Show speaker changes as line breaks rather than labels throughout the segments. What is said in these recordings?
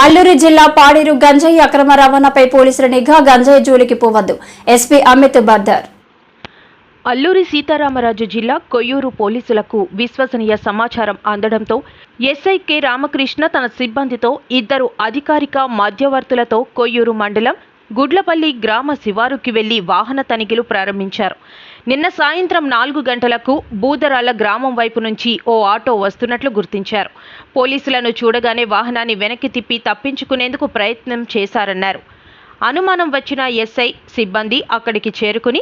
అల్లూరి జిల్లా పాడేరు గంజాయి అక్రమ రవాణాపై పోలీసుల నిఘా. గంజాయి జోలికి పోవద్దు. ఎస్పీ అమిత్ బర్దర్.
అల్లూరి సీతారామరాజు జిల్లా కొయ్యూరు పోలీసులకు విశ్వసనీయ సమాచారం అందడంతో ఎస్ఐ కె రామకృష్ణ తన సిబ్బందితో ఇద్దరు అధికారిక మధ్యవర్తులతో కొయ్యూరు మండలం గుడ్లపల్లి గ్రామ శివారుకి వెళ్లి వాహన తనిఖీలు ప్రారంభించారు. నిన్న సాయంత్రం 4 గంటలకు బూదరాల గ్రామం వైపు నుంచి ఓ ఆటో వస్తున్నట్లు గుర్తించారు. పోలీసులను చూడగానే వాహనాన్ని వెనక్కి తిప్పి తప్పించుకునేందుకు ప్రయత్నం చేశారన్నారు. అనుమానం వచ్చిన ఎస్ఐ సిబ్బంది అక్కడికి చేరుకుని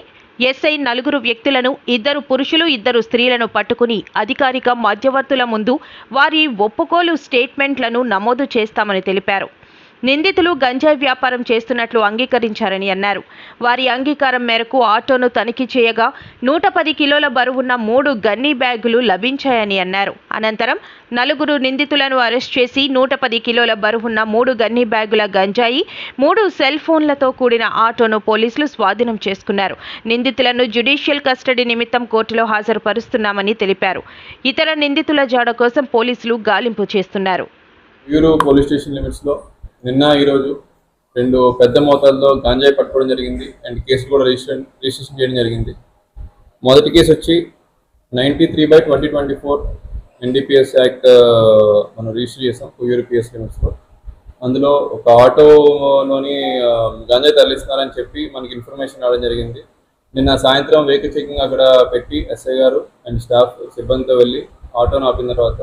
ఎస్ఐ 4 వ్యక్తులను, 2 పురుషులు 2 స్త్రీలను పట్టుకుని అధికారిక మధ్యవర్తుల ముందు వారి ఒప్పుకోలు స్టేట్మెంట్లను నమోదు చేస్తామని తెలిపారు. నిందితులు గంజాయి వ్యాపారం చేస్తున్నట్లు అంగీకరించారని అన్నారు. వారి అంగీకారం మేరకు ఆటోను తనిఖీ చేయగా 110 కిలోల బరువున్న 3 గన్నీ బ్యాగులు లభించాయని అన్నారు. అనంతరం 4 నిందితులను అరెస్ట్ చేసి 110 కిలోల బరువున్న 3 గన్నీ బ్యాగుల గంజాయి, 3 సెల్ ఫోన్లతో కూడిన ఆటోను పోలీసులు స్వాధీనం చేసుకున్నారు. నిందితులను జ్యుడిషియల్ కస్టడీ నిమిత్తం కోర్టులో హాజరుపరుస్తున్నామని తెలిపారు. ఇతర నిందితుల జాడ కోసం పోలీసులు గాలింపు చేస్తున్నారు.
నిన్న ఈరోజు 2 పెద్ద మోతాదులో గాంజాయి పట్టుకోవడం జరిగింది అండ్ కేసు కూడా రిజిస్ట్రేషన్ చేయడం జరిగింది. మొదటి కేసు వచ్చి 93/2024 NDPS యాక్ట్ మనం రిజిస్టర్ చేసాం కొయ్యూరు PS లిమిట్స్లో. అందులో ఒక ఆటోలోని గాంజాయి తరలిస్తున్నారని చెప్పి మనకి ఇన్ఫర్మేషన్ రావడం జరిగింది. నిన్న సాయంత్రం వెహికల్ చెకింగ్ అక్కడ పెట్టి ఎస్ఐ గారు అండ్ స్టాఫ్ సిబ్బందితో వెళ్ళి ఆటోను ఆపిన తర్వాత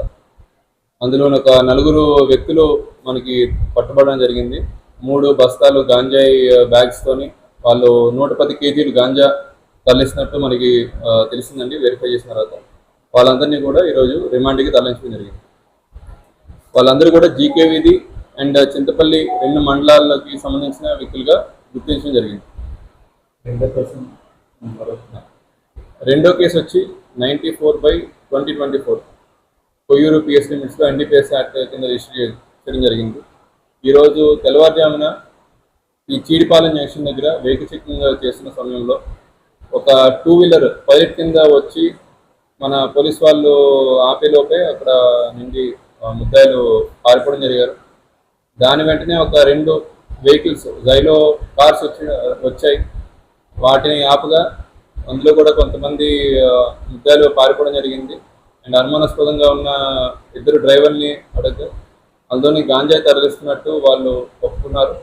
అందులో ఒక 4 వ్యక్తులు మనకి పట్టుబడడం జరిగింది. 3 బస్తాలు గాంజాయి బ్యాగ్స్తోని వాళ్ళు 110 కేజీలు గాంజా తరలిస్తున్నట్టు మనకి తెలిసిందండి. వెరిఫై చేసిన తర్వాత వాళ్ళందరినీ కూడా ఈరోజు రిమాండ్కి తరలించడం జరిగింది. వాళ్ళందరూ కూడా జీకే వీధి అండ్ చింతపల్లి 2 మండలాలకి సంబంధించిన వ్యక్తులుగా గుర్తించడం జరిగింది. రెండో కేసు వచ్చి 94/2024 కొయ్యూరు PS లిమిట్స్లో NDPS యాక్ట్ కింద రిజిస్టర్ చేయడం జరిగింది. ఈరోజు తెల్లవారుజామున ఈ చీడిపాలెం జంక్షన్ దగ్గర వెహికల్ చెకింగ్ చేస్తున్న సమయంలో ఒక 2 వీలర్ పైలట్ కింద వచ్చి మన పోలీస్ వాళ్ళు ఆపేలోపే అక్కడ నుండి ముద్దాయిలు పారిపోవడం జరిగారు. దాని వెంటనే ఒక 2 వెహికల్స్ జైలో కార్స్ వచ్చాయి. వాటిని ఆపగా అందులో కూడా కొంతమంది ముద్దాయిలు పారిపోవడం జరిగింది. అండ్ అనుమానాస్పదంగా ఉన్న 2 డ్రైవర్ని అడగ అందులోని గాంజాయి తరలిస్తున్నట్టు వాళ్ళు ఒప్పుకున్నారు.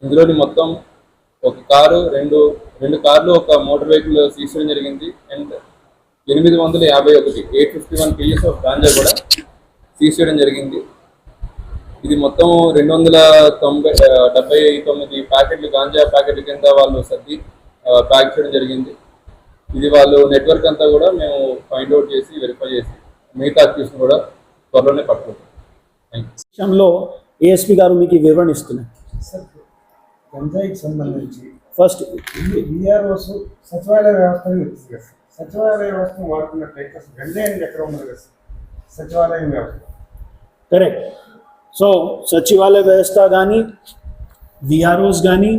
ఇందులోని మొత్తం ఒక కారు, 2 కార్లు, ఒక మోటార్ వెహికల్ సీజ్ చేయడం జరిగింది. అండ్ 851 kgs ఆఫ్ గాంజా కూడా సీజ్ చేయడం జరిగింది. ఇది మొత్తం 279 ప్యాకెట్లు గాంజా ప్యాకెట్ల కింద వాళ్ళు సర్ది ప్యాక్ చేయడం జరిగింది. ఇది వాళ్ళు నెట్వర్క్ అంతా కూడా మేము ఫైండ్ అవుట్ చేసి వెరిఫై చేసి మిగతా అక్యూస్ని కూడా త్వరలోనే పట్టుకుంటాం.
విషయంలో ఏఎస్పీ గారు మీకు వివరణ ఇస్తున్నారు.
గంజాయికి సంబంధించి
ఫస్ట్
విఆర్ఓస్ సచివాలయ వ్యవస్థను సచివాలయ వ్యవస్థను వాడుతున్నట్లయితే అసలు గంజాయి అనేది ఎక్కడ ఉండదు కదా సచివాలయం వ్యవస్థ.
కరెక్ట్. సో సచివాలయ వ్యవస్థ కానీ విఆర్ఓస్ కానీ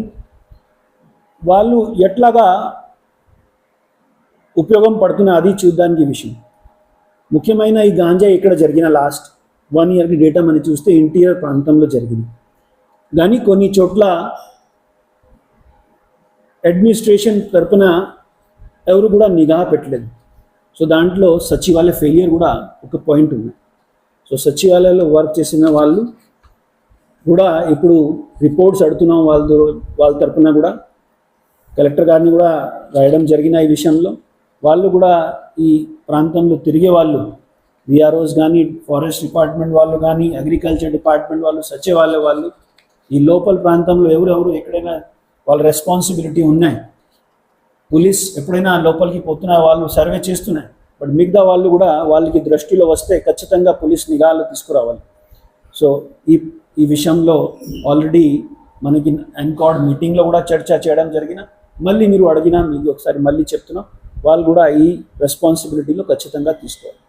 వాళ్ళు ఎట్లాగా ఉపయోగం పడుతున్న అది చూడడానికి విషయం. ముఖ్యమైన ఈ గాంజా ఇక్కడ జరిగిన లాస్ట్ 1 ఇయర్కి డేటా మనం చూస్తే ఇంటీరియర్ ప్రాంతంలో జరిగింది. కానీ కొన్ని చోట్ల అడ్మినిస్ట్రేషన్ తరపున ఎవరు కూడా నిఘా పెట్టలేదు. సో దాంట్లో సచివాలయ ఫెయిలియర్ కూడా ఒక పాయింట్ ఉంది. సో సచివాలయంలో వర్క్ చేసిన వాళ్ళు కూడా ఇప్పుడు రిపోర్ట్స్ అడుగుతున్నాం. వాళ్ళ తరపున కూడా కలెక్టర్ గారిని కూడా రాయడం జరిగిన ఈ విషయంలో. వాళ్ళు కూడా ఈ ప్రాంతంలో తిరిగే వాళ్ళు విఆర్ఓస్ కానీ, ఫారెస్ట్ డిపార్ట్మెంట్ వాళ్ళు కానీ, అగ్రికల్చర్ డిపార్ట్మెంట్ వాళ్ళు, సచివాలయ వాళ్ళు ఈ లోపల ప్రాంతంలో ఎవరెవరు ఎక్కడైనా వాళ్ళ రెస్పాన్సిబిలిటీ ఉన్నాయి. పోలీస్ ఎప్పుడైనా లోపలికి పోతున్నా వాళ్ళు సర్వే చేస్తున్నాయి. బట్ మిగతా వాళ్ళు కూడా వాళ్ళకి దృష్టిలో వస్తే ఖచ్చితంగా పోలీస్ నిఘాలు తీసుకురావాలి. సో ఈ విషయంలో ఆల్రెడీ మనకి ఎన్కాడ్ మీటింగ్లో కూడా చర్చ చేయడం జరిగిన. మళ్ళీ మీరు అడిగినా మీకు ఒకసారి మళ్ళీ చెప్తున్నాం, వాళ్ళు కూడా ఈ రెస్పాన్సిబిలిటీలో ఖచ్చితంగా తీసుకోవాలి.